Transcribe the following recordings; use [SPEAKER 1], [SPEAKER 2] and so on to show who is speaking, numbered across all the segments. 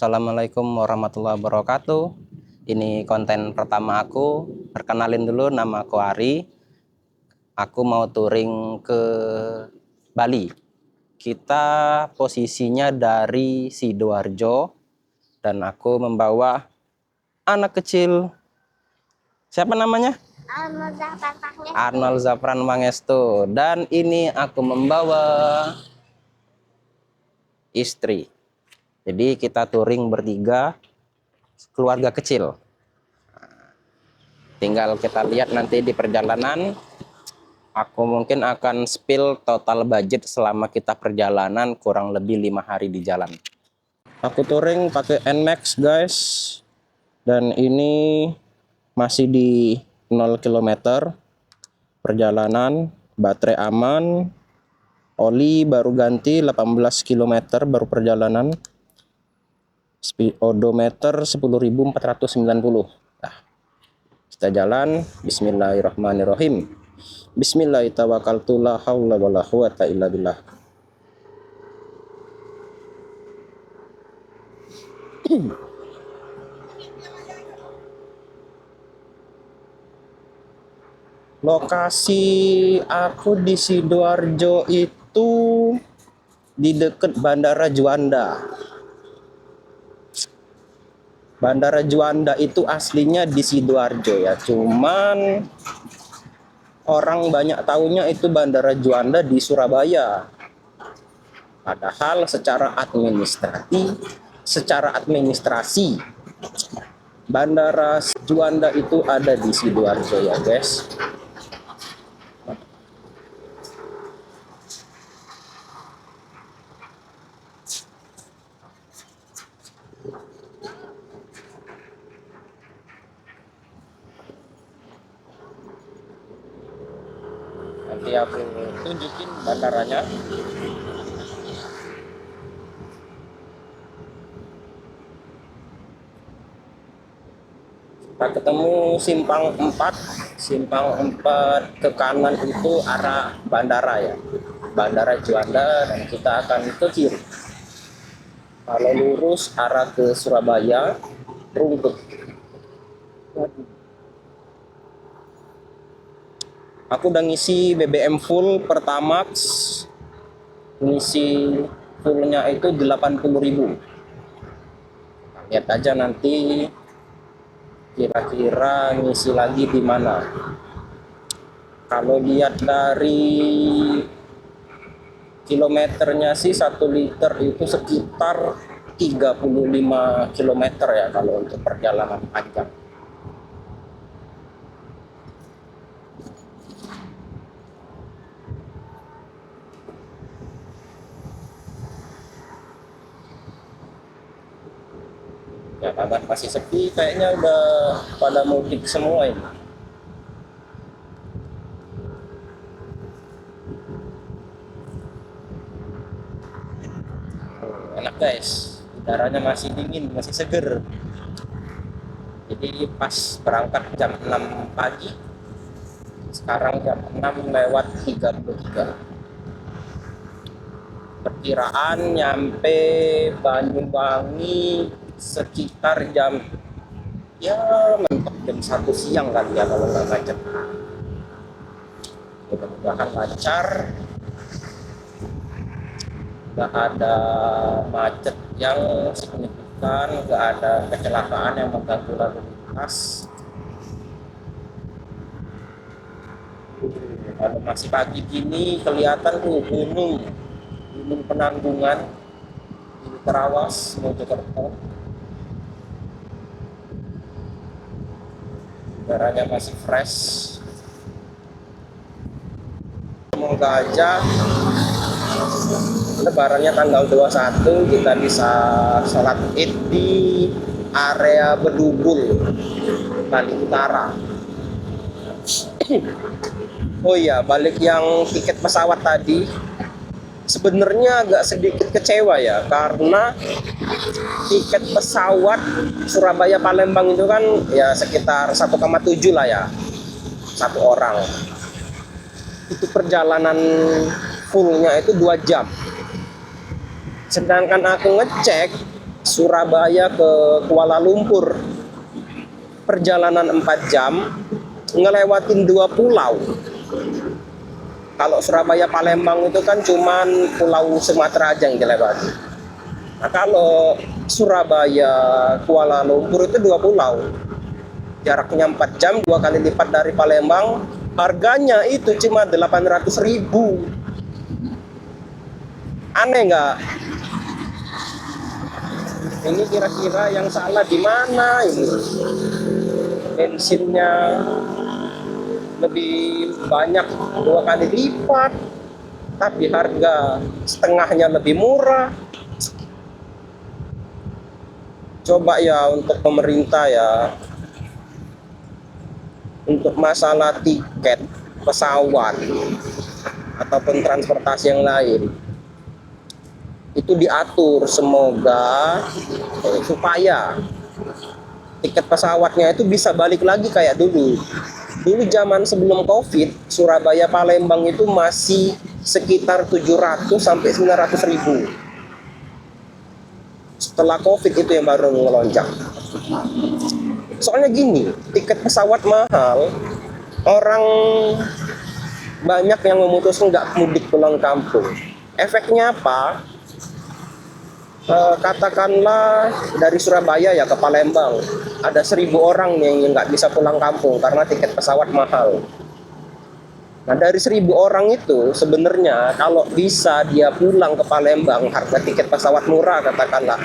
[SPEAKER 1] Assalamualaikum warahmatullahi wabarakatuh. Ini konten pertama aku. Perkenalin dulu, nama aku Ari. Aku mau touring ke Bali. Kita posisinya dari Sidoarjo dan aku membawa anak kecil. Siapa namanya? Arnold Zafran Mangestu. Dan ini aku membawa istri. Jadi kita touring bertiga, keluarga kecil. Tinggal kita lihat nanti di perjalanan. Aku mungkin akan spill total budget selama kita perjalanan kurang lebih 5 hari di jalan. Aku touring pakai NMAX guys. Dan ini masih di 0 km. Perjalanan, baterai aman. Oli baru ganti 18 km baru perjalanan. Odometer 10.490. Nah, kita jalan. Bismillahirrahmanirrahim. Bismillahirrahmanirrahim. La haula wala quwata illa billah. Lokasi aku di Sidoarjo itu di dekat Bandara Juanda. Bandara Juanda itu aslinya di Sidoarjo ya, cuman orang banyak tahunya itu Bandara Juanda di Surabaya. Padahal secara administrasi Bandara Juanda itu ada di Sidoarjo ya guys. Nanti aku tunjukin bandaranya. Kita ketemu simpang 4 ke kanan itu arah bandara ya, Bandara Juanda, dan kita akan ke kiri. Kalau lurus arah ke Surabaya, Rungkut. Aku udah ngisi BBM full Pertamax, ngisi fullnya itu 80.000. Lihat aja nanti kira-kira ngisi lagi di mana. Kalau lihat dari kilometernya sih 1 liter itu sekitar 35 km ya kalau untuk perjalanan panjang. Ya kabar masih sepi, kayaknya udah pada mudik semua ini. Enak guys, udaranya masih dingin, masih seger. Jadi pas berangkat jam 6 pagi, sekarang jam 6:33. Perkiraan nyampe Banyuwangi sekitar jam mentok jam 1 siang kali ya kalau nggak macet. Mudah-mudahan lancar, nggak ada macet yang signifikan, nggak ada kecelakaan yang mengganggu lalu lintas. Kalau masih pagi gini kelihatan tuh gunung Penanggungan, di Terawas, Mojokerto. Udaranya masih fresh. Semoga aja lebarannya tanggal 21 kita bisa sholat Id di area Bedugul, Bali Utara. Oh iya, balik yang tiket pesawat tadi, sebenarnya agak sedikit kecewa ya, karena tiket pesawat Surabaya Palembang itu kan ya sekitar 1,7 lah ya, satu orang. Itu perjalanan fullnya itu 2 jam. Sedangkan aku ngecek Surabaya ke Kuala Lumpur perjalanan 4 jam, ngelewatin 2 pulau. Kalau Surabaya Palembang itu kan cuman Pulau Sumatera aja yang dilewati. Nah, kalau Surabaya Kuala Lumpur itu 2 pulau. Jaraknya 4 jam, 2 kali lipat dari Palembang. Harganya itu cuma 800.000. Aneh nggak? Ini kira-kira yang salah di mana ini? Bensinnya lebih banyak 2 kali lipat, tapi harga setengahnya lebih murah. Coba ya untuk pemerintah ya, untuk masalah tiket pesawat ataupun transportasi yang lain, itu diatur semoga supaya tiket pesawatnya itu bisa balik lagi kayak dulu. Dulu zaman sebelum Covid, Surabaya Palembang itu masih sekitar 700 sampai 900 ribu. Setelah Covid itu yang baru melonjak. Soalnya gini, tiket pesawat mahal, orang banyak yang memutuskan nggak mudik pulang kampung. Efeknya apa? Katakanlah dari Surabaya ya ke Palembang ada 1.000 orang yang nggak bisa pulang kampung karena tiket pesawat mahal. Nah, dari 1.000 orang itu sebenarnya kalau bisa dia pulang ke Palembang harga tiket pesawat murah, katakanlah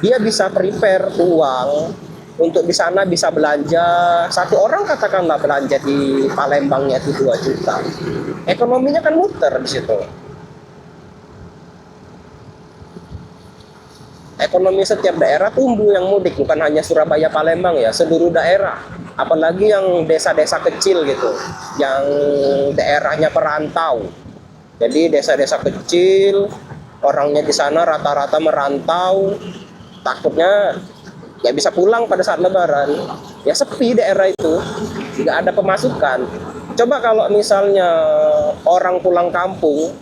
[SPEAKER 1] dia bisa prepare uang untuk di sana bisa belanja. Satu orang katakanlah belanja di Palembangnya itu 2 juta, ekonominya kan muter di situ. Ekonomi setiap daerah tumbuh yang mudik, bukan hanya Surabaya Palembang ya, seluruh daerah. Apalagi yang desa-desa kecil gitu, yang daerahnya perantau. Jadi desa-desa kecil, orangnya di sana rata-rata merantau, takutnya nggak bisa pulang pada saat Lebaran. Ya sepi daerah itu, nggak ada pemasukan. Coba kalau misalnya orang pulang kampung,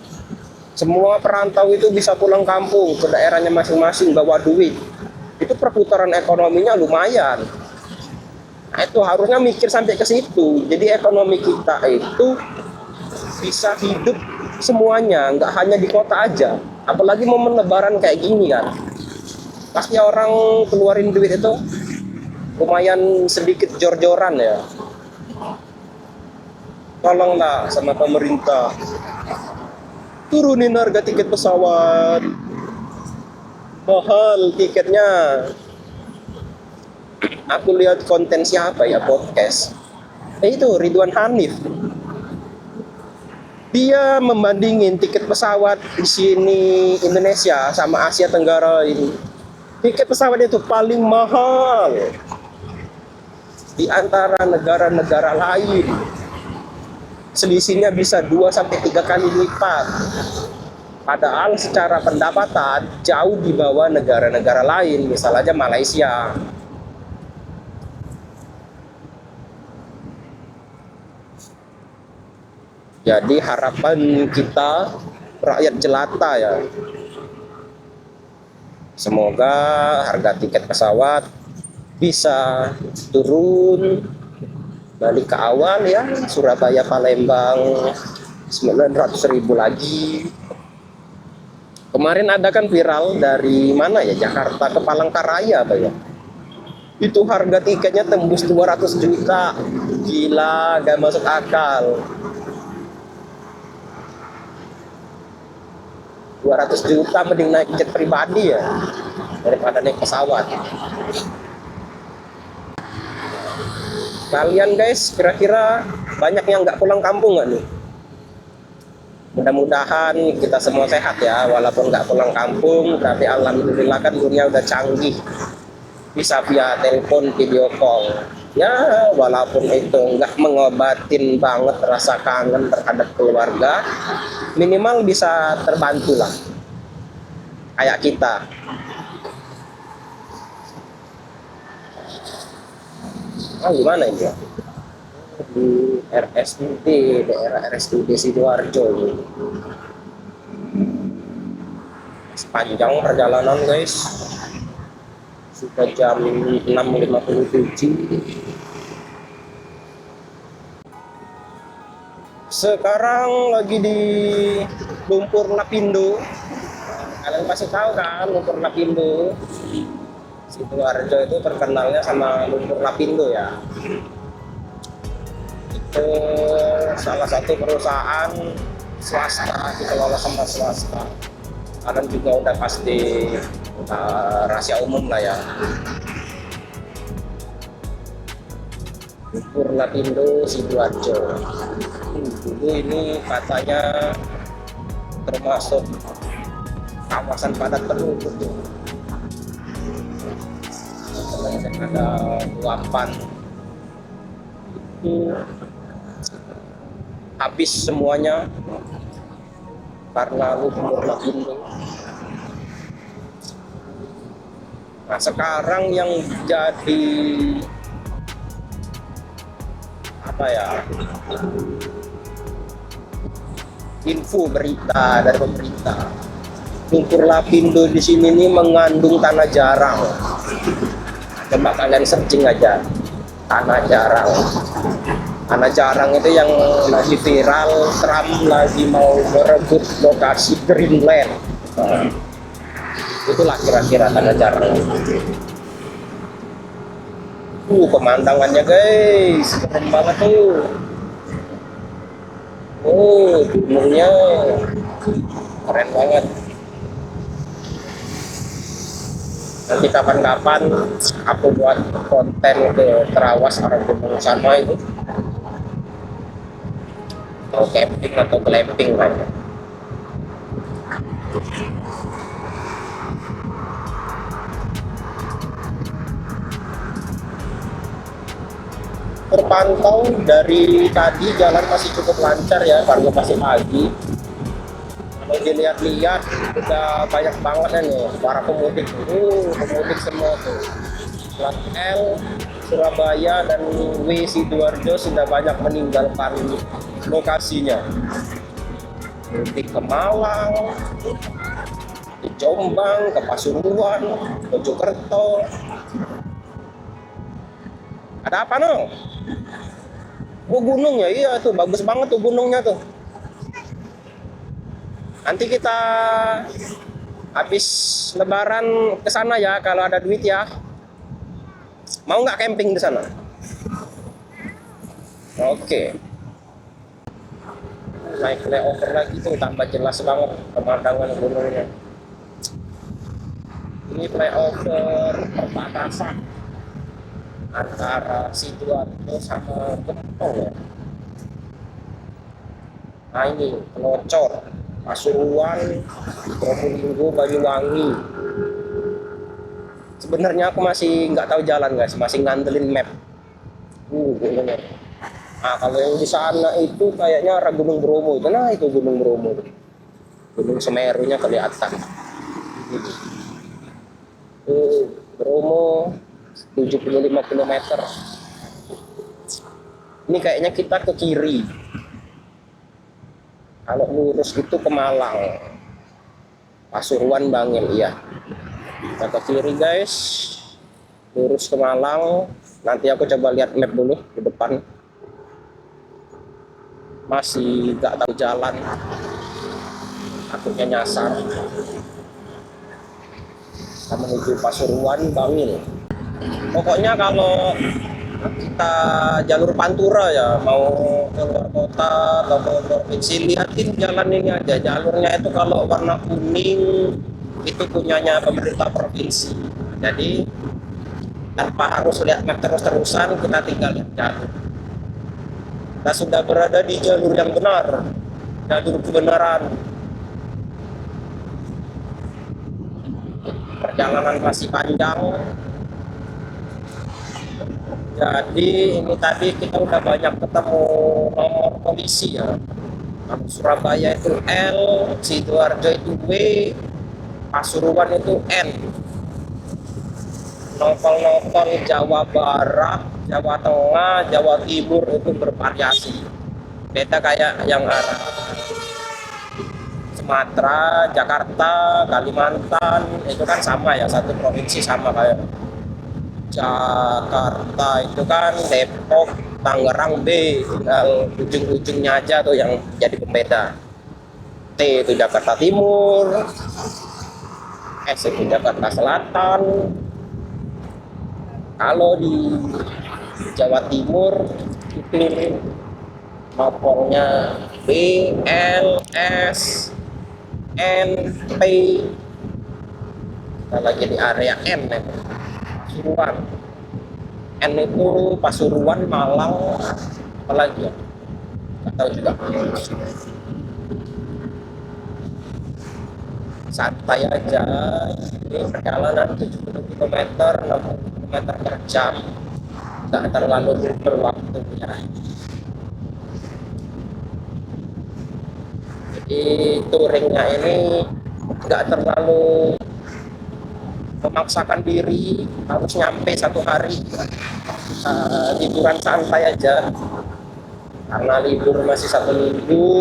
[SPEAKER 1] semua perantau itu bisa pulang kampung ke daerahnya masing-masing bawa duit, itu perputaran ekonominya lumayan. Nah, itu harusnya mikir sampai ke situ. Jadi ekonomi kita itu bisa hidup semuanya, nggak hanya di kota aja. Apalagi momen Lebaran kayak gini kan, pasti orang keluarin duit itu lumayan sedikit jor-joran ya. Tolonglah sama pemerintah, turunin harga tiket pesawat, mahal tiketnya. Aku lihat konten siapa ya, podcast itu Ridwan Hanif, dia membandingin tiket pesawat di sini Indonesia sama Asia Tenggara ini. Tiket pesawat itu paling mahal di antara negara-negara lain, selisihnya bisa 2 sampai 3 kali lipat. Padahal secara pendapatan jauh di bawah negara-negara lain, misal aja Malaysia. Jadi harapan kita rakyat jelata ya, semoga harga tiket pesawat bisa turun balik ke awal ya, Surabaya Palembang 900.000 lagi. Kemarin ada kan viral dari mana ya, Jakarta ke Palangkaraya apa ya, itu harga tiketnya tembus 200 juta. Gila, gak masuk akal. 200 juta mending naik jet pribadi ya daripada naik pesawat. Kalian guys, kira-kira banyak yang nggak pulang kampung nggak nih? Mudah-mudahan kita semua sehat ya, walaupun nggak pulang kampung, tapi alhamdulillah kan dunia udah canggih, bisa via telepon, video call. Ya, walaupun itu nggak mengobatin banget rasa kangen terhadap keluarga, minimal bisa terbantu lah, kayak kita. Gimana ini ya? Di RSUD, daerah RSUD Sidoarjo ini. Panjang perjalanan guys, sudah jam 6.57. Sekarang lagi di Lumpur Lapindo. Kalian pasti tahu kan Lumpur Lapindo. Sidoarjo itu terkenalnya sama Lumpur Lapindo ya. Itu salah satu perusahaan swasta, dikelola sama swasta. Kalian juga udah pasti rahasia umum lah ya. Lumpur Lapindo Sidoarjo. Dulu ini katanya termasuk kawasan padat penduduk. Ada luapan itu habis semuanya karena Lumpur Lapindo. Nah sekarang yang jadi apa ya, info berita dari pemerintah, Lumpur Lapindo di sini nih mengandung tanah jarang. Coba kalian searching aja tanah jarang. Tanah jarang itu yang lagi viral, Trump lagi mau merebut lokasi Greenland. Nah, itulah kira-kira tanah jarang. Pemandangannya guys, keren banget tuh. Oh, gunungnya keren banget. Nanti kapan-kapan aku buat konten ke Terawas orang gunung sana itu, mau camping atau glamping lah ya. Terpantau dari tadi jalan masih cukup lancar ya karena masih pagi. Kalau dilihat-lihat udah banyak banget nih para pemudik. Pemudik semua tuh. Plat L, Surabaya dan W Sidoarjo sudah banyak meninggalkan lokasinya. Mudik ke Malang, ke Jombang, ke Pasuruan, Mojokerto. Ada apa no? Oh gunung ya, iya tuh bagus banget tuh gunungnya tuh. Nanti kita habis Lebaran ke sana ya kalau ada duit ya. Mau nggak camping di sana? Oke. Naik flyover lagi tuh tambah jelas banget pemandangan gunungnya. Ini flyover perbatasan antara Sidoarjo sama Gentong ya. Nah ini Pelocor, Pasuruan, Probolinggo, Banyuwangi. Sebenarnya aku masih nggak tahu jalan guys, masih ngandelin map. Gunungnya. Nah kalau yang di sana itu kayaknya arah Gunung Bromo itu, nah itu Gunung Bromo, Gunung Semerunya kelihatan. Bromo 75 km. Ini kayaknya kita ke kiri. Kalau lurus itu ke Malang, Pasuruan, Bangil, iya. Kita ke kiri guys, lurus ke Malang. Nanti aku coba lihat map dulu di depan. Masih gak tahu jalan, takutnya nyasar. Kita menuju Pasuruan, Bangil. Pokoknya kalau kita jalur Pantura ya, mau keluar kota atau ke provinsi, lihatin jalan ini aja. Jalurnya itu kalau warna kuning itu punyanya pemerintah provinsi. Jadi tanpa harus lihat map terus-terusan, kita tinggal lihat jalur. Kita sudah berada di jalur yang benar, jalur kebenaran. Perjalanan masih panjang. Jadi ini tadi kita udah banyak ketemu nomor polisi ya. Kalau Surabaya itu L, Sidoarjo itu W, Pasuruan itu N. Nopol-nopol Jawa Barat, Jawa Tengah, Jawa Timur itu bervariasi. Beda kayak yang arah Sumatera, Jakarta, Kalimantan itu kan sama ya, satu provinsi sama kayak Jakarta itu kan Depok, Tangerang, B, tinggal ujung-ujungnya aja tuh yang jadi pembeda. T itu Jakarta Timur, S itu Jakarta Selatan. Kalau di Jawa Timur itu mapolnya B, L, S, N, P. Kita lagi di area N ya. Pasuruan. N itu Pasuruan, Malang, apalagi ya? Nggak tahu juga. Santai aja. Ini perjalanan 70 km, 60 km per jam. Nggak terlalu berwaktunya. Jadi touringnya ini nggak terlalu memaksakan diri harus nyampe satu hari, liburan santai aja karena libur masih 1 minggu.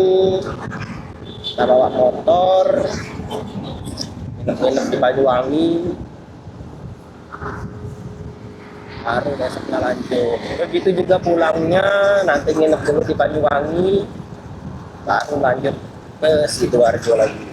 [SPEAKER 1] Kita bawa motor nginep di Banyuwangi, baru besoknya lanjut. Begitu juga pulangnya, nanti nginep dulu di Banyuwangi, baru lanjut ke Sidoarjo lagi.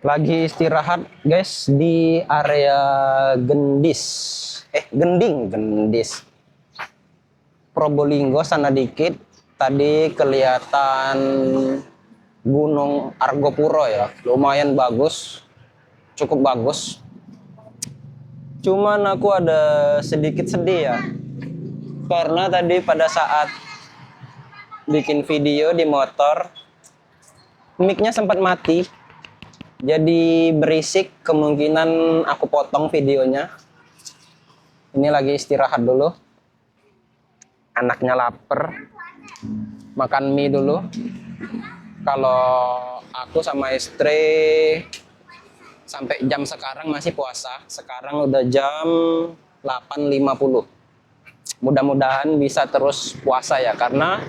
[SPEAKER 1] Lagi istirahat guys di area Gendis. Gendis. Probolinggo sana dikit. Tadi kelihatan Gunung Argopuro ya. Lumayan bagus. Cukup bagus. Cuman aku ada sedikit sedih ya. Karena tadi pada saat bikin video di motor, mic-nya sempat mati. Jadi berisik, kemungkinan aku potong videonya. Ini lagi istirahat dulu. Anaknya lapar. Makan mie dulu. Kalau aku sama istri sampai jam sekarang masih puasa. Sekarang udah jam 8.50. Mudah-mudahan bisa terus puasa ya, karena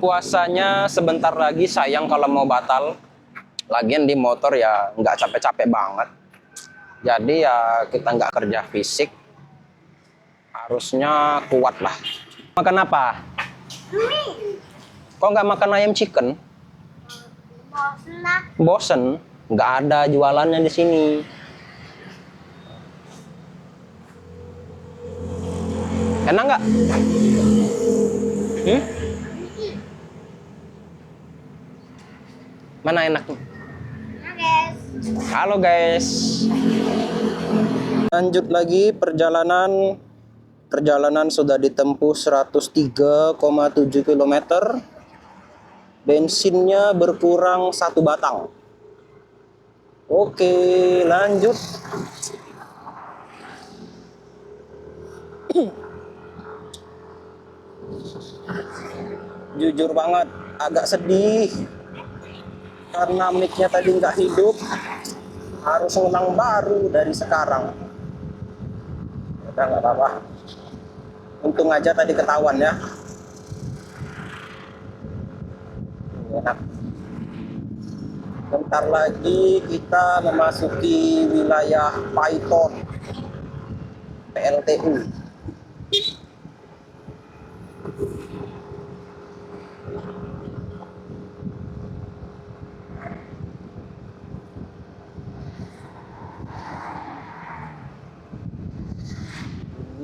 [SPEAKER 1] puasanya sebentar lagi, sayang kalau mau batal. Lagian di motor ya nggak capek-capek banget. Jadi ya kita nggak kerja fisik, harusnya kuat lah. Makan apa? Kok nggak makan ayam chicken? Bosen? Nggak ada jualannya di sini. Enak nggak? Mana enaknya? Halo guys. Lanjut lagi perjalanan. Perjalanan sudah ditempuh 103,7 km. Bensinnya berkurang 1 batang. Oke, lanjut. Jujur banget, agak sedih karena mic-nya tadi nggak hidup. Harus ngulang baru dari sekarang. Udah nggak apa-apa. Untung aja tadi ketahuan ya. Enak. Bentar lagi kita memasuki wilayah Paiton, PLTU.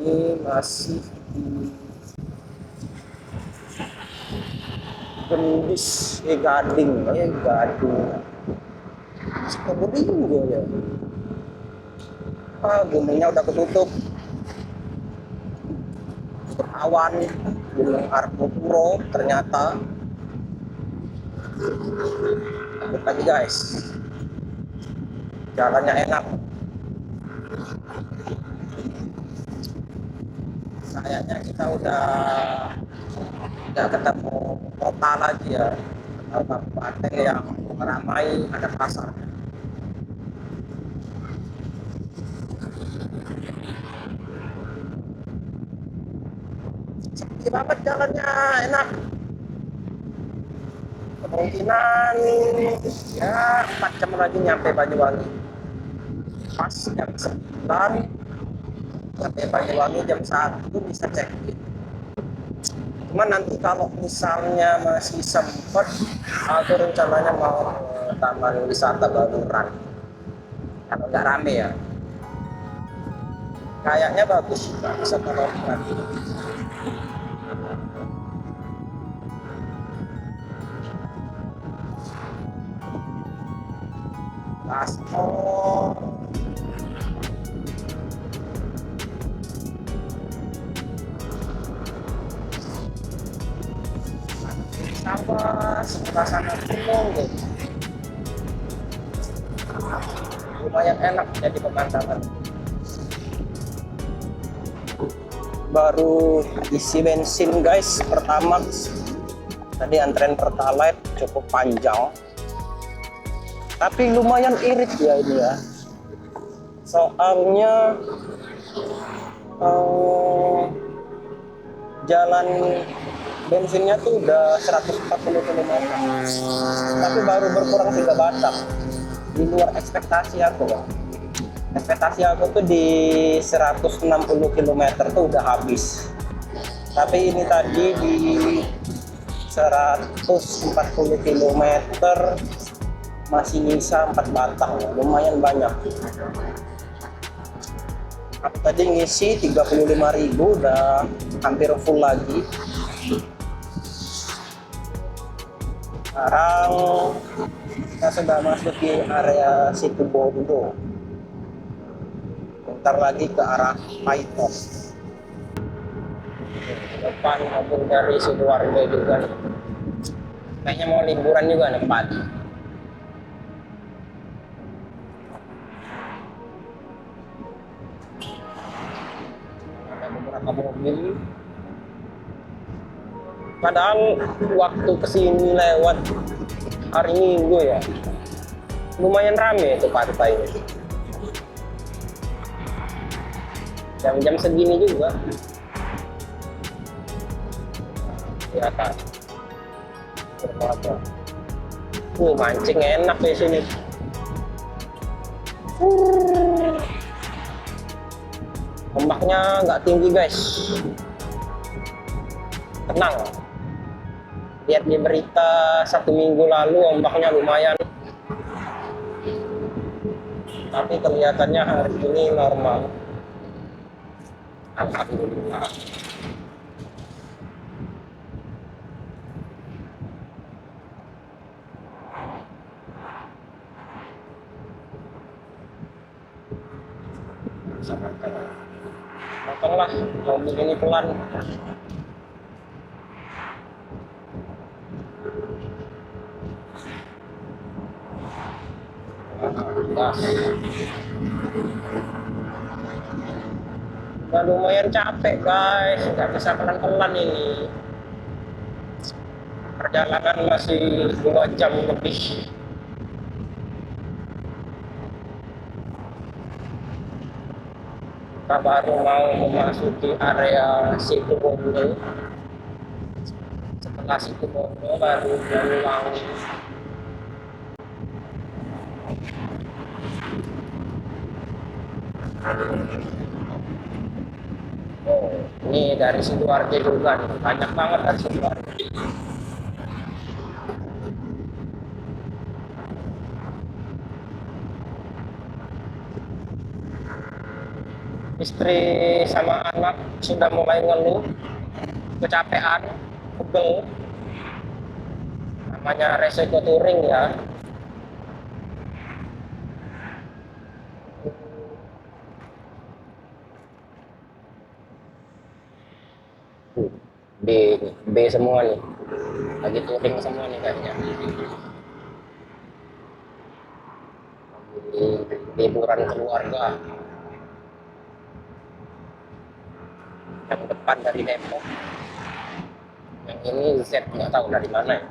[SPEAKER 1] Ini masih di Gendis, Gading, Probolinggo ya. Gunungnya udah ketutup. Awan, Gunung Argopuro ternyata. Lanjut lagi guys. Jalannya enak. Kayaknya kita udah ketemu kota lagi ya, kabupaten yang ramai, ada pasar. Sepi banget jalannya, enak. Kemungkinan ya 4 jam lagi nyampe Banyuwangi. Pas jam 9 sampai Banyuwangi jam 1 bisa check-in. Cuman nanti kalau misalnya masih sempat, aku rencananya mau ke Taman Wisata Baluran. Kalau nggak rame ya. Kayaknya bagus juga wisata Baluran. Gaspol. Sawah sebelah sana gunung gitu. Lumayan enak jadi pemandangan. Baru isi bensin guys, pertama tadi antrean Pertalite cukup panjang, tapi lumayan irit ya ini ya, soalnya jalan bensinnya tuh udah 140 km, tapi baru berkurang 3 batang. Di luar ekspektasi aku ya. Ekspektasi aku tuh di 160 km tuh udah habis. Tapi ini tadi di 140 km masih nyisa 4 batang, lumayan banyak. Aku tadi ngisi 35.000, udah hampir full lagi. Sekarang kita sudah masuk di area Situ Bondo. Bentar lagi ke arah Paiton. Depan mobil dari Sidoarjo juga nih. Kayaknya mau liburan juga nih pagi. Ada beberapa mobil. Padahal waktu kesini lewat hari Minggu ya, lumayan rame itu pantai ini. Jam-jam segini juga. Ya kan. Mancing enak di sini. Ombaknya nggak tinggi guys, tenang. Lihat di berita 1 minggu lalu ombaknya lumayan, tapi kelihatannya hari ini normal. Alhamdulillah. Matanglah mobil ini pelan. Gas. Udah lumayan capek guys, nggak bisa pelan-pelan ini. Perjalanan masih 2 jam lebih. Kita baru mau memasuki area Situ Bondo. Setelah Situ Bondo baru pulang. Oh, ini dari Sidoarjo juga nih. Banyak banget dari Sidoarjo. Istri sama anak sudah mulai ngeluh, kecapean, pegel. Namanya resiko touring ya. B semua nih, lagi touring semua nih kayaknya. Liburan keluarga. Yang depan dari Depok, yang ini Z nggak tahu dari mana ya.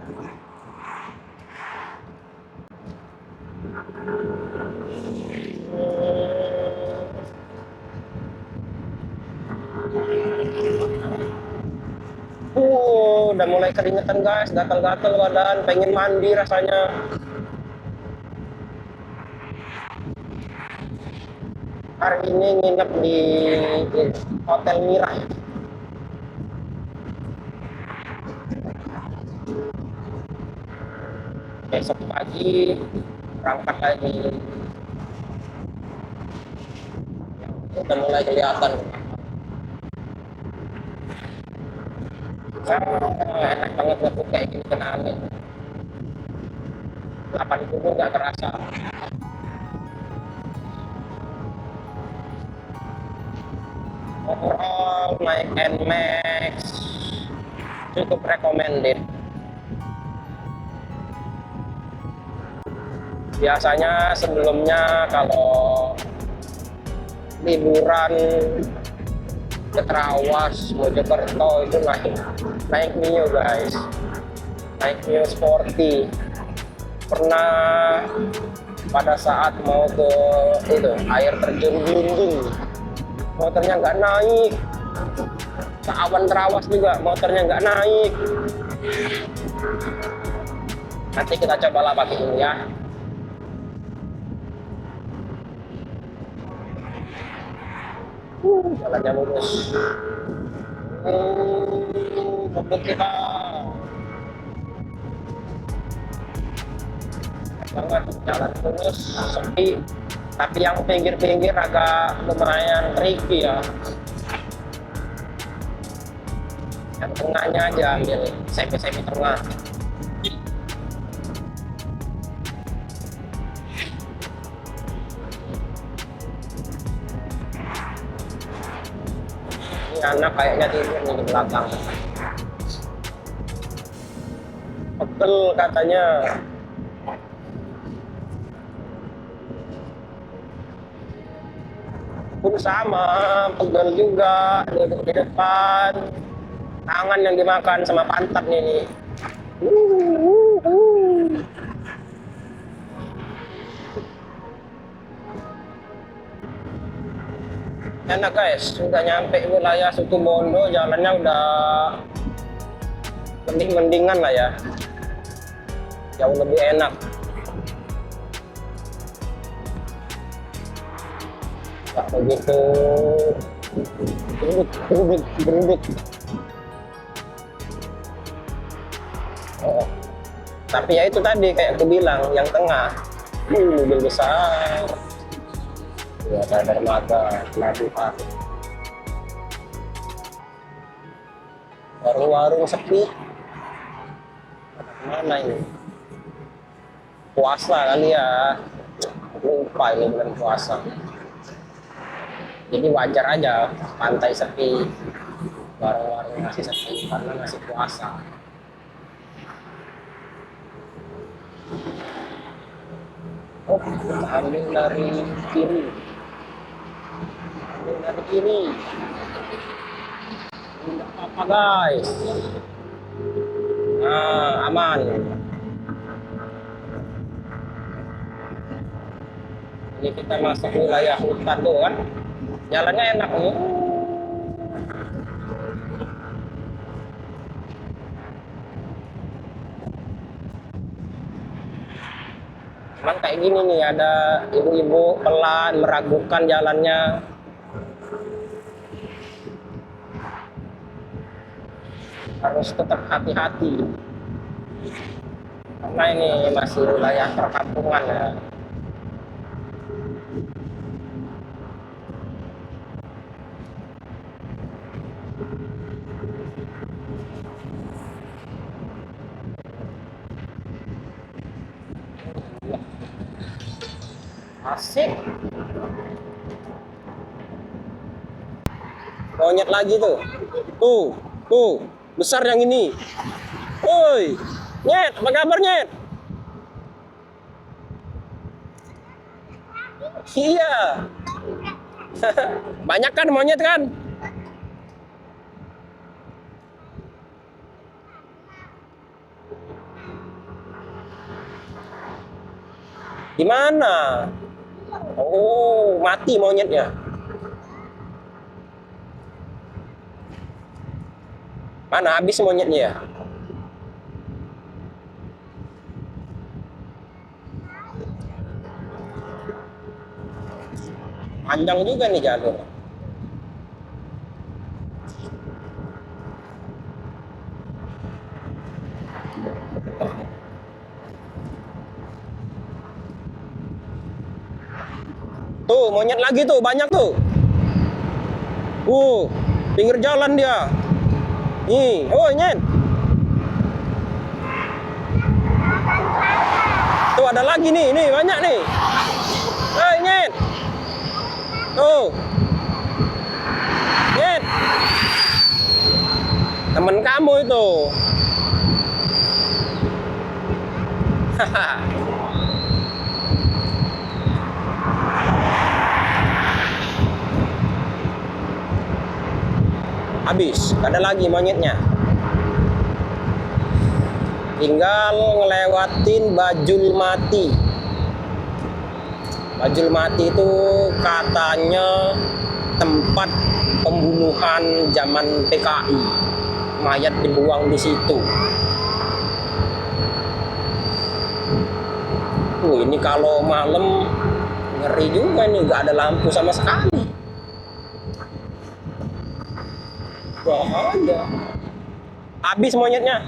[SPEAKER 1] Udah mulai keringetan guys, gatal-gatal badan, pengen mandi rasanya. Hari ini nginep di Hotel Mirah. Besok pagi berangkat lagi. Udah mulai kelihatan. Enak banget ngebut kayak gini kena angin. 80 nggak terasa. Overall naik NMAX cukup recommended. Biasanya sebelumnya kalau liburan ke Trawas, Mojokerto itu naik Mio guys, naik Mio Sporty. Pernah pada saat mau ke itu air terjun Bundung, motornya nggak naik. Ke Awan Trawas juga motornya nggak naik. Nanti kita cobalah pakai ini ya. Jalannya mulus. Mobil kita. banget, jalan terus sepi, tapi yang pinggir-pinggir agak lumayan tricky ya. Yang tengahnya aja ambil semi-semi tengah. Ini anak kayaknya tidur nih di belakang, pegel katanya. Pun sama, pegel juga, duduk di depan, tangan yang dimakan sama pantat nih. Enak guys, sudah nyampe wilayah Situbondo, jalannya udah lebih mendingan lah ya, jauh lebih enak. Gak begitu geruduk. Oh, tapi ya itu tadi kayak aku bilang, yang tengah mobil besar ya, ada dermaga pelabuhan, warung-warung sepi. Mana ini? Puasa kali ya, lupa ini bulan puasa, jadi wajar aja pantai sepi, warung-warung masih sepi karena masih puasa. Oh, kita ambil dari kiri, tidak apa-apa guys. Nah, aman. Ini kita masuk wilayah hutan tuh kan, jalannya enak nih. Cuman kayak gini nih, ada ibu-ibu pelan meragukan jalannya. Harus tetap hati-hati karena ini masih wilayah perkampungan ya. Asik. Monyet lagi tuh. Tuh, besar yang ini. Woi, Nyet, apa kabar Nyet? Iya. Banyak kan monyet kan? Di mana? Oh, mati monyetnya. Mana habis monyetnya ya? Panjang juga nih jalur. Tuh, monyet lagi tuh, banyak tuh. Pinggir jalan dia. Nih, oh Nyet. Tuh ada lagi nih banyak nih. Hei Nyet. Tuh. Nyet. Temen kamu itu. Haha. Habis, ada lagi monyetnya. Tinggal ngelewatin Bajul Mati. Bajul Mati itu katanya tempat pembunuhan zaman PKI. Mayat dibuang di situ. Ini kalau malam ngeri juga nih, nggak ada lampu sama sekali. Bahaya. Habis monyetnya.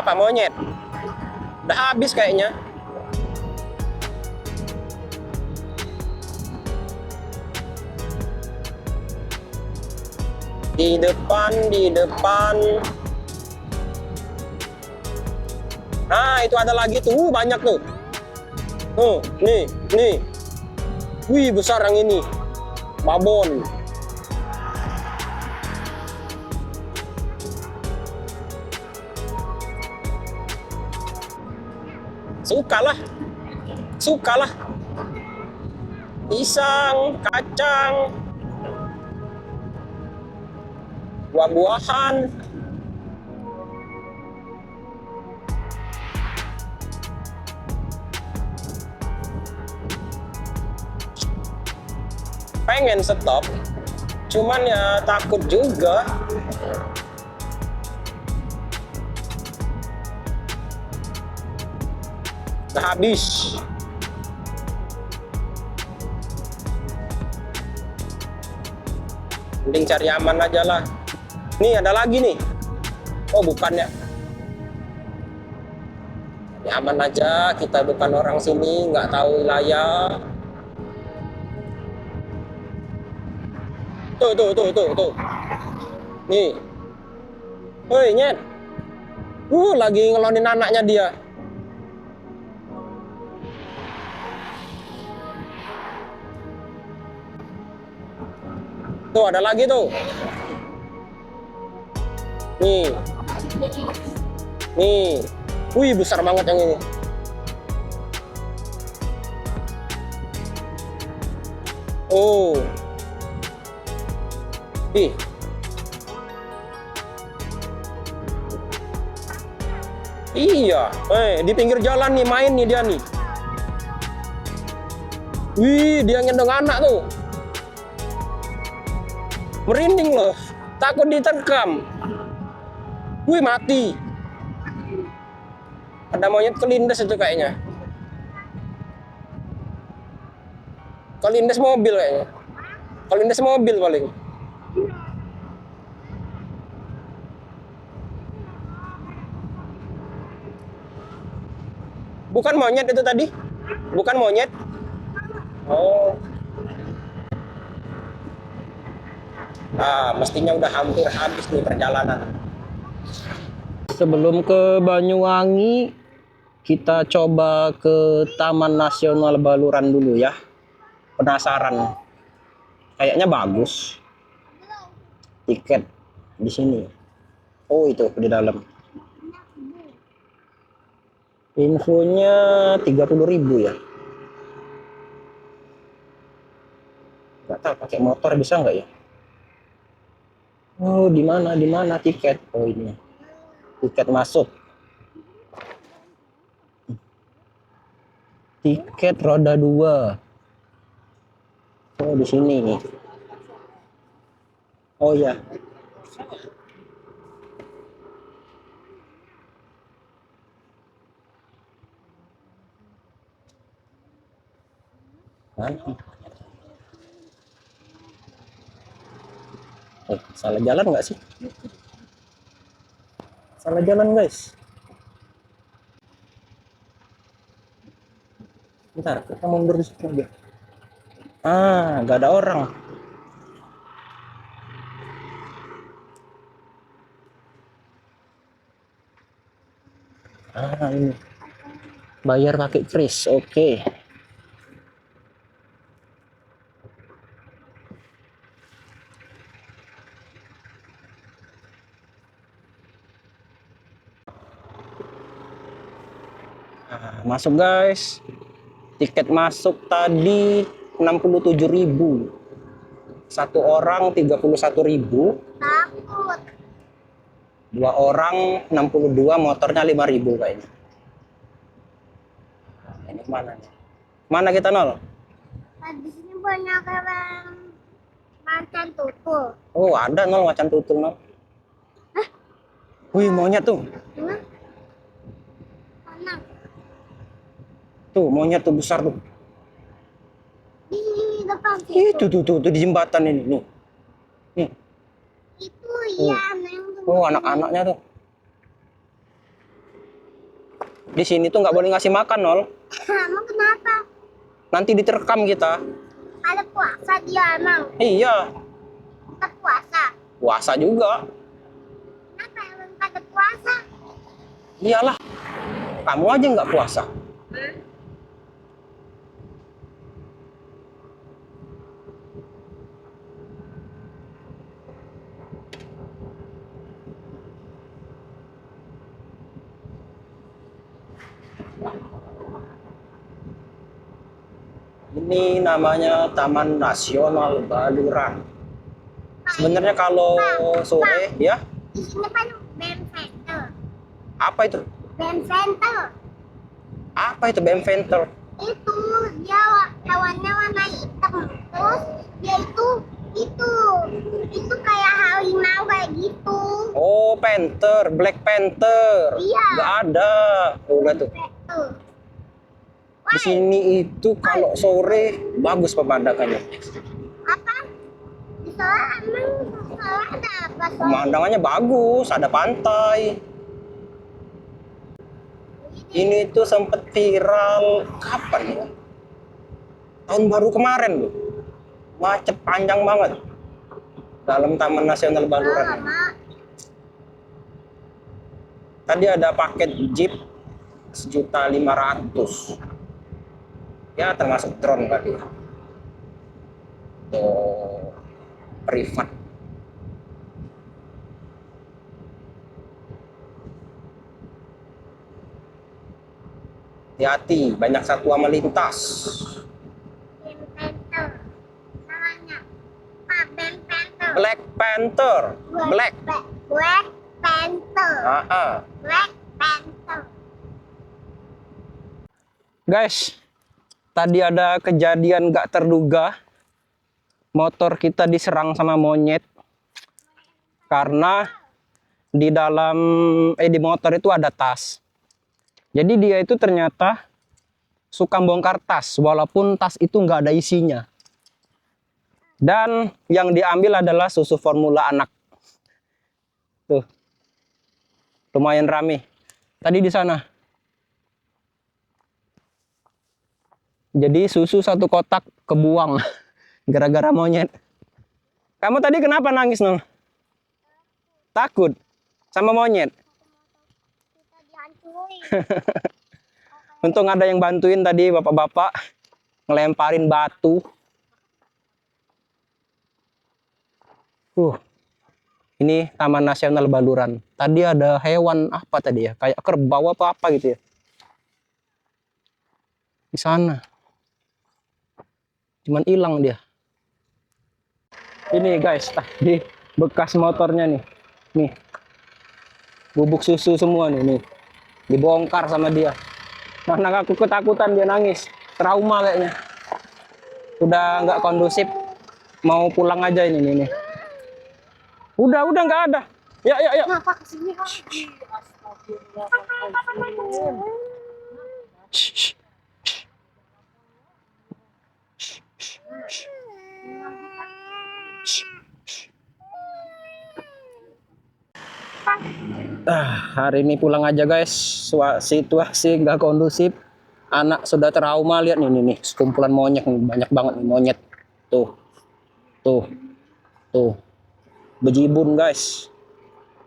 [SPEAKER 1] Apa monyet? Udah habis kayaknya. Di depan, di depan. Nah, itu ada lagi tuh, banyak tuh. Nih, nih. Wih, besar yang ini. Babon. Sukalah. Sukalah. Pisang, kacang, buah-buahan. Pengen stop, cuman ya takut juga. Udah habis. Mending cari aman aja lah. Nih ada lagi nih. Oh bukan ya. Ya aman aja, kita bukan orang sini, nggak tahu wilayah. Tuh. Nih. Woi, Nyet. Lagi ngelonin anaknya dia. Tuh, ada lagi tuh. Nih. Nih. Wih, besar banget yang ini. Oh. Ih. Iya, di pinggir jalan nih main nih dia nih. Wih, dia ngendong anak tuh. Merinding loh, takut diterkam. Wih, mati. Ada monyet kelindes itu kayaknya. Kelindes mobil kayaknya. Kelindes mobil paling. Bukan monyet itu tadi? Bukan monyet? Oh. Nah, mestinya udah hampir habis nih perjalanan. Sebelum ke Banyuwangi, kita coba ke Taman Nasional Baluran dulu ya. Penasaran. Kayaknya bagus. Tiket di sini. Oh, itu di dalam. Infonya 30.000 ya. Nggak tahu pakai motor bisa nggak ya? Oh, di mana tiket? Oh, ini. Tiket masuk. Tiket roda 2. Oh, di sini nih. Oh ya. Salah jalan nggak sih? Salah jalan guys. Bentar, kita mundur di situ aja. Nggak ada orang. Ini. Bayar pakai kris, oke. Masuk guys. Tiket masuk tadi 67.000. Satu orang 31.000.
[SPEAKER 2] Takut.
[SPEAKER 1] 2 orang 62, motornya 5.000 kayaknya. Ini mana nih? Mana kita nol?
[SPEAKER 2] Nah, di sini banyak orang macan tutul.
[SPEAKER 1] Oh, ada nol macan tutul nol.
[SPEAKER 2] Hah?
[SPEAKER 1] Wih, monyet tuh.
[SPEAKER 2] Mana?
[SPEAKER 1] Tuh, monyet tuh besar tuh.
[SPEAKER 2] Di depan situ.
[SPEAKER 1] Tuh di jembatan ini nih. Nih.
[SPEAKER 2] Itu iya, yang
[SPEAKER 1] Oh, anak-anaknya tuh. Di sini tuh nggak boleh ngasih makan, Nol.
[SPEAKER 2] Emang kenapa?
[SPEAKER 1] Nanti diterekam kita.
[SPEAKER 2] Ada puasa dia emang.
[SPEAKER 1] Iya,
[SPEAKER 2] Tetap puasa.
[SPEAKER 1] puasa juga.
[SPEAKER 2] Kenapa emang pada puasa?
[SPEAKER 1] Iyalah, kamu aja nggak puasa. Ini namanya Taman Nasional Baluran. Sebenarnya kalau sore, ya,
[SPEAKER 2] Di sini kan BEM Center.
[SPEAKER 1] apa itu?
[SPEAKER 2] BEM Center.
[SPEAKER 1] Apa itu BM Center?
[SPEAKER 2] Itu dia hewannya warna hitam. Terus dia itu kayak harimau kayak gitu.
[SPEAKER 1] Oh, Panther, Black Panther.
[SPEAKER 2] Iya.
[SPEAKER 1] Nggak ada. Udah tuh.
[SPEAKER 2] Tuh.
[SPEAKER 1] Di sini itu kalau sore bagus pemandangannya.
[SPEAKER 2] Apa? Di sana emang ada apa?
[SPEAKER 1] Pemandangannya bagus, ada pantai. Ini tuh sempet viral kapan ya? Tahun baru kemarin loh. Macet panjang banget dalam Taman Nasional Baluran.
[SPEAKER 2] Lama.
[SPEAKER 1] Tadi ada paket jeep 1.500.000. Ya termasuk drone tadi. Tuh, privat. Hati-hati, banyak satwa melintas.
[SPEAKER 2] BEM Panther. Namanya. Pak BEM Panther.
[SPEAKER 1] Black Panther, Black.
[SPEAKER 2] Black Panther. Black Panther.
[SPEAKER 1] Guys, tadi ada kejadian gak terduga. Motor kita diserang sama monyet. Karena di dalam di motor itu ada tas. Jadi dia itu ternyata suka bongkar tas, walaupun tas itu nggak ada isinya. Dan yang diambil adalah susu formula anak. Tuh, lumayan rame. Tadi di sana. Jadi susu 1 kotak kebuang gara-gara monyet. Kamu tadi kenapa nangis, Nol? Takut sama monyet?
[SPEAKER 2] Kita dihancurin.
[SPEAKER 1] Untung ada yang bantuin tadi, bapak-bapak ngelemparin batu. Ini Taman Nasional Baluran. Tadi ada hewan apa tadi ya? Kayak kerbau apa gitu ya? Di sana. Cuman hilang dia. Ini guys, tadi bekas motornya nih. Nih. Bubuk susu semua nih. Dibongkar sama dia. Karena aku ketakutan dia nangis. Trauma kayaknya. Udah nggak kondusif. Mau pulang aja ini nih. Udah nggak ada. Ya.
[SPEAKER 2] Kenapa kesini lagi?
[SPEAKER 1] Shh. Hari ini pulang aja guys. Situasi nggak kondusif. Anak sudah trauma, lihat nih sekumpulan monyet nih, banyak banget nih monyet. Tuh. Bejibun guys.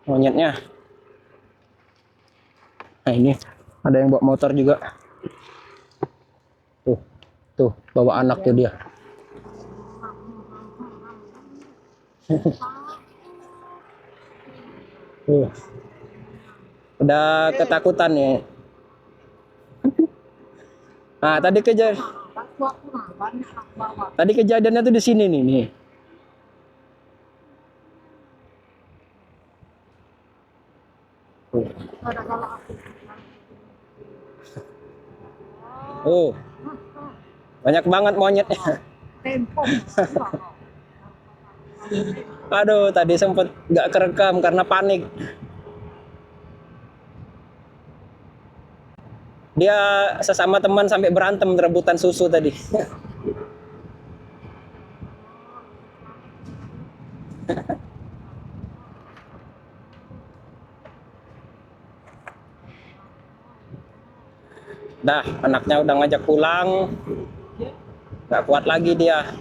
[SPEAKER 1] Monyetnya. Nah ini ada yang bawa motor juga. Tuh bawa anak tuh dia. Udah ketakutan ya. Nah, tadi kejadiannya tuh di sini nih. Banyak banget monyetnya. Aduh, tadi sempet nggak kerekam karena panik. Dia sesama teman sampai berantem rebutan susu tadi. Dah, anaknya udah ngajak pulang. Nggak kuat lagi dia.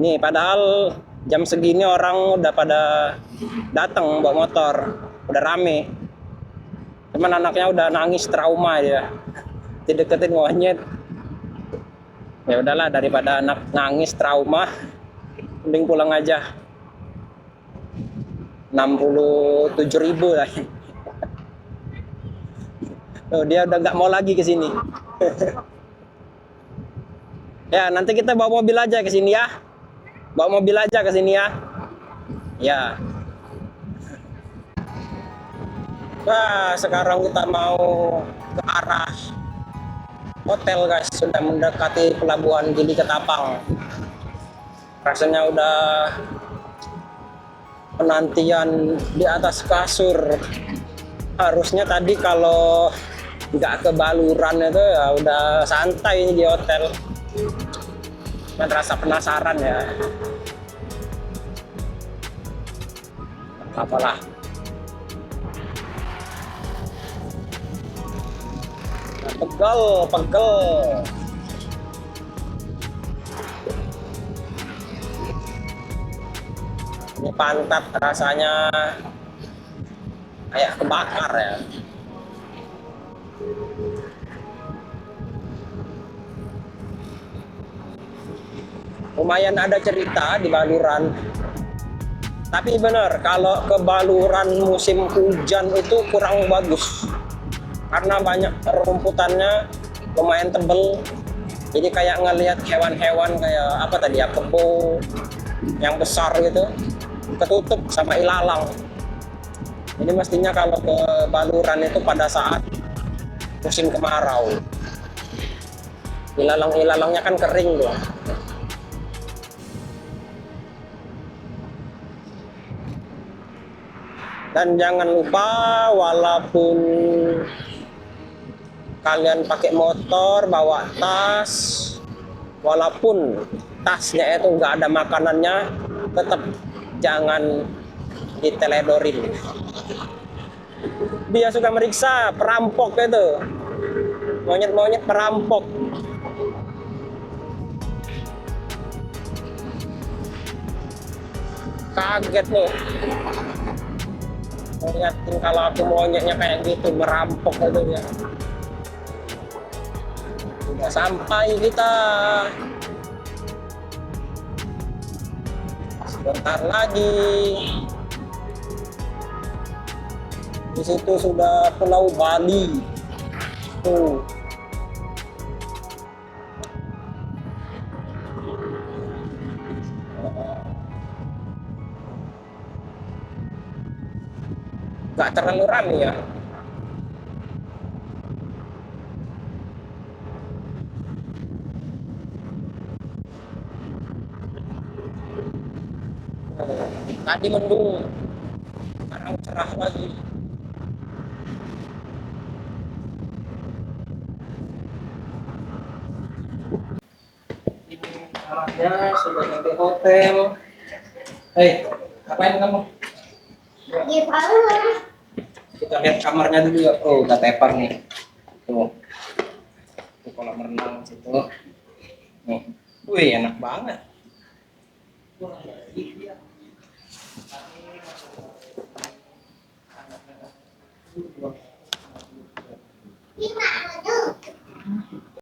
[SPEAKER 1] Nih, padahal jam segini orang udah pada datang bawa motor. Udah rame. Cuman anaknya udah nangis trauma dia. Dideketin monyet. Ya udahlah, daripada anak nangis trauma, mending pulang aja. 67.000 lah. Oh, dia udah nggak mau lagi ke sini. Ya, nanti kita bawa mobil aja ke sini ya. Bawa mobil aja ke sini ya. Ya. Wah, sekarang kita mau ke arah hotel guys. Sudah mendekati pelabuhan Gili Ketapang. Rasanya udah penantian di atas kasur. Harusnya tadi kalau nggak ke Baluran itu ya udah santai ini di hotel. Cuman rasa penasaran ya. Apalah. Pegel, pegel. Ini pantat rasanya kayak kebakar ya. Lumayan ada cerita di Baluran. Tapi benar, kalau ke Baluran musim hujan itu kurang bagus. Karena banyak rumputannya lumayan tebel. Jadi kayak ngelihat hewan-hewan kayak apa tadi ya, kebo yang besar gitu. Ketutup sama ilalang. Jadi mestinya kalau ke Baluran itu pada saat musim kemarau. Ilalang-ilalangnya kan kering loh. Dan jangan lupa, walaupun kalian pakai motor, bawa tas, walaupun tasnya itu nggak ada makanannya, tetap jangan diteledorin. Dia suka meriksa perampok itu, monyet-monyet perampok. Kaget loh. Lihatin kalau aku monyetnya kayak gitu, merampok itu ya. Sudah sampai kita. Sebentar lagi. Di situ sudah Pulau Bali. Tuh. Nggak terlalu ramai ya. Tadi mendung, sekarang cerah lagi. Ini kamarnya sudah sampai hotel. Hei, ngapain kamu?
[SPEAKER 2] Di bawah.
[SPEAKER 1] Kita lihat kamarnya dulu ya. Oh, udah tepar nih. Tuh. Tuh kolam renang situ. Nih. Wih, enak banget.
[SPEAKER 2] Ini